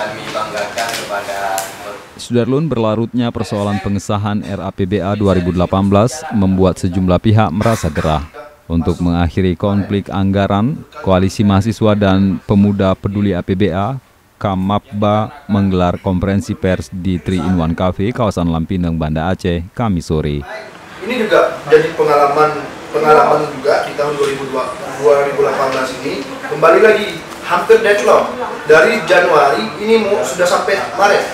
kami banggakan kepada Sudarlun, berlarutnya persoalan pengesahan RAPBA 2018 membuat sejumlah pihak merasa gerah. Untuk mengakhiri konflik anggaran, Koalisi Mahasiswa dan Pemuda Peduli APBA, Kamapba, menggelar konferensi pers di 3-in-1 Cafe, kawasan Lampinang, Banda Aceh, Kamis sore. Ini juga jadi pengalaman juga di tahun 2018 ini. Kembali lagi, hampir deadlock. Dari Januari, ini sudah sampai Maret.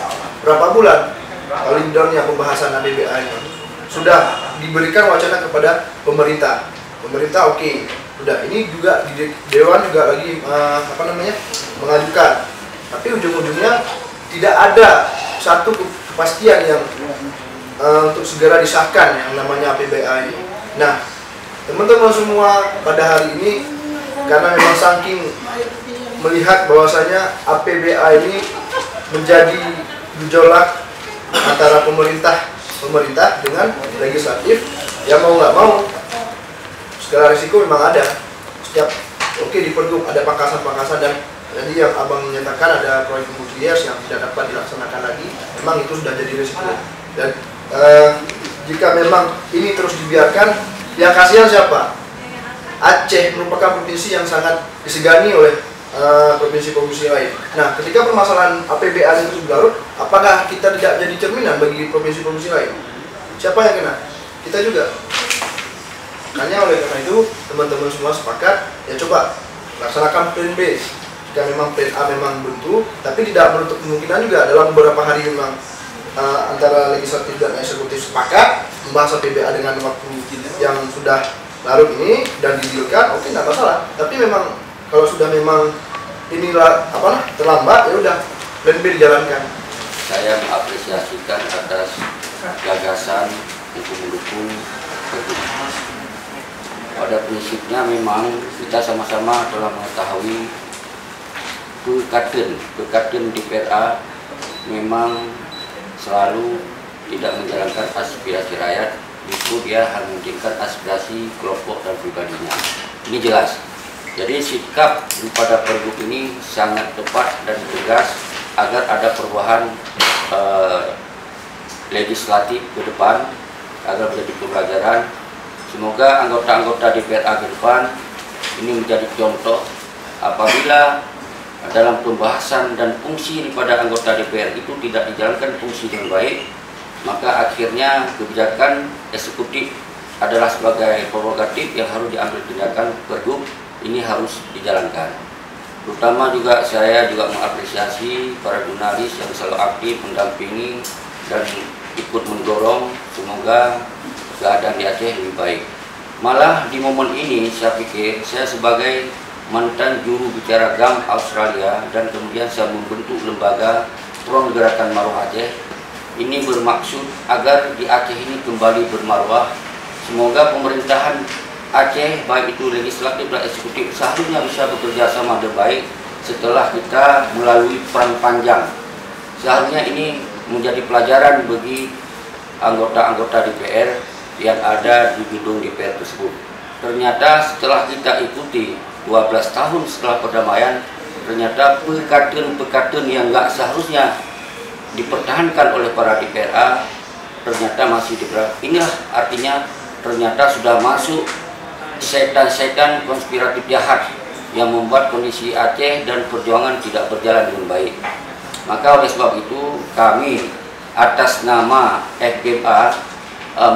Berapa bulan? Paling downnya pembahasan APBA ini. Sudah diberikan wacana kepada pemerintah. Pemerintah oke, udah ini juga di Dewan juga lagi mengajukan, tapi ujung-ujungnya tidak ada satu kepastian yang untuk segera disahkan yang namanya APBA ini. Nah, teman-teman semua pada hari ini karena memang saking melihat bahwasanya APBA ini menjadi gejolak antara pemerintah dengan legislatif, ya mau nggak mau segala risiko memang ada. Setiap di Pergub ada pangkasan-pangkasan, dan jadi yang abang menyatakan ada proyek multi-years yang tidak dapat dilaksanakan lagi, memang itu sudah jadi risiko. Dan jika memang ini terus dibiarkan, yang kasihan siapa? Aceh merupakan provinsi yang sangat disegani oleh provinsi-provinsi lain. Nah, ketika permasalahan APBA itu berlarut, apakah kita tidak jadi cerminan bagi provinsi-provinsi lain? Siapa yang kena? Kita juga. Makanya oleh karena itu teman-teman semua sepakat, ya coba laksanakan plan B. Jika memang plan A memang buntu, tapi tidak menutup kemungkinan juga dalam beberapa hari memang antara legislatif dan eksekutif sepakat membahas APBA dengan waktu yang sudah larut ini dan didealkan, oke, tidak masalah. Tapi memang kalau sudah memang inilah terlambat, ya udah plan B dijalankan. Saya mengapresiasikan atas gagasan untuk mendukung Pergub. Pada prinsipnya memang kita sama-sama telah mengetahui Pekaten DPRA memang selalu tidak menjalankan aspirasi rakyat, itu dia hanya menjalankan aspirasi kelompok dan pribadinya. Ini jelas. Jadi sikap pada Pergub ini sangat tepat dan tegas agar ada perubahan legislatif ke depan, agar menjadi pembelajaran. Semoga anggota-anggota DPRA ke depan ini menjadi contoh apabila dalam pembahasan dan fungsi daripada anggota DPR itu tidak dijalankan fungsi dengan baik, maka akhirnya kebijakan eksekutif adalah sebagai prerogatif yang harus diambil tindakan. Pergub ini harus dijalankan. Terutama juga saya juga mengapresiasi para jurnalis yang selalu aktif mendampingi dan ikut mendorong semoga keadaan di Aceh lebih baik. Malah di momen ini saya pikir saya sebagai mantan juru bicara GAM Australia dan kemudian saya membentuk lembaga Front Gerakan Marwah Aceh, ini bermaksud agar di Aceh ini kembali bermarwah. Semoga pemerintahan Aceh baik itu legislatif dan eksekutif seharusnya bisa bekerja sama dengan baik setelah kita melalui perang panjang. Seharusnya ini menjadi pelajaran bagi anggota-anggota DPR yang ada di gedung DPR tersebut. Ternyata setelah kita ikuti 12 tahun setelah perdamaian, ternyata pekaten yang nggak seharusnya dipertahankan oleh para DPRA ternyata masih dipertahankan. Inilah artinya ternyata sudah masuk setan-setan konspiratif jahat yang membuat kondisi Aceh dan perjuangan tidak berjalan dengan baik. Maka oleh sebab itu kami atas nama FBA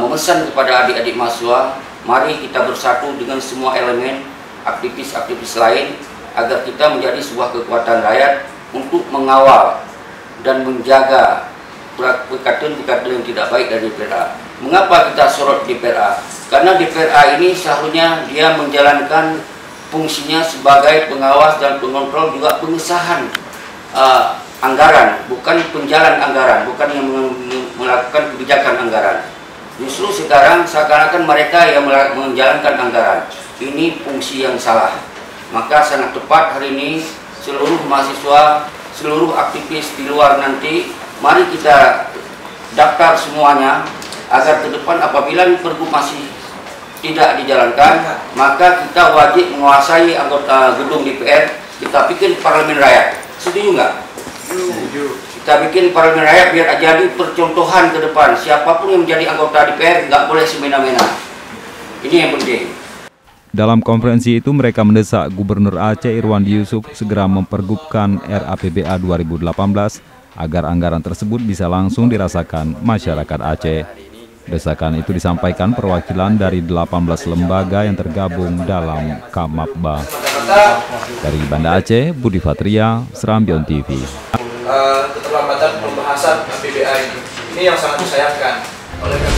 memesan kepada adik-adik mahasiswa, mari kita bersatu dengan semua elemen, aktivis-aktivis lain, agar kita menjadi sebuah kekuatan rakyat untuk mengawal dan menjaga pekaten yang tidak baik dari DPRA. Mengapa kita sorot DPRA? Karena DPRA ini seharusnya dia menjalankan fungsinya sebagai pengawas dan pengontrol, juga pengesahan anggaran, bukan penjalan anggaran, bukan yang melakukan kebijakan anggaran. Justru sekarang seakan-akan mereka yang menjalankan anggaran. Ini fungsi yang salah. Maka sangat tepat hari ini seluruh mahasiswa, seluruh aktivis di luar nanti, mari kita daftar semuanya agar ke depan apabila Pergub masih tidak dijalankan, maka kita wajib menguasai anggota gedung DPR, kita bikin parlemen rakyat. Setuju nggak? Kita bikin parlemen rakyat biar jadi percontohan ke depan. Siapapun yang menjadi anggota DPR nggak boleh semena-mena. Ini yang penting. Dalam konferensi itu mereka mendesak Gubernur Aceh Irwandi Yusuf segera mempergubkan RAPBA 2018 agar anggaran tersebut bisa langsung dirasakan masyarakat Aceh. Desakan itu disampaikan perwakilan dari 18 lembaga yang tergabung dalam Kamabba. Dari Banda Aceh, Budi Fatria, Serambion TV. Keterlambatan pembahasan APBA ini yang sangat disayangkan. Oleh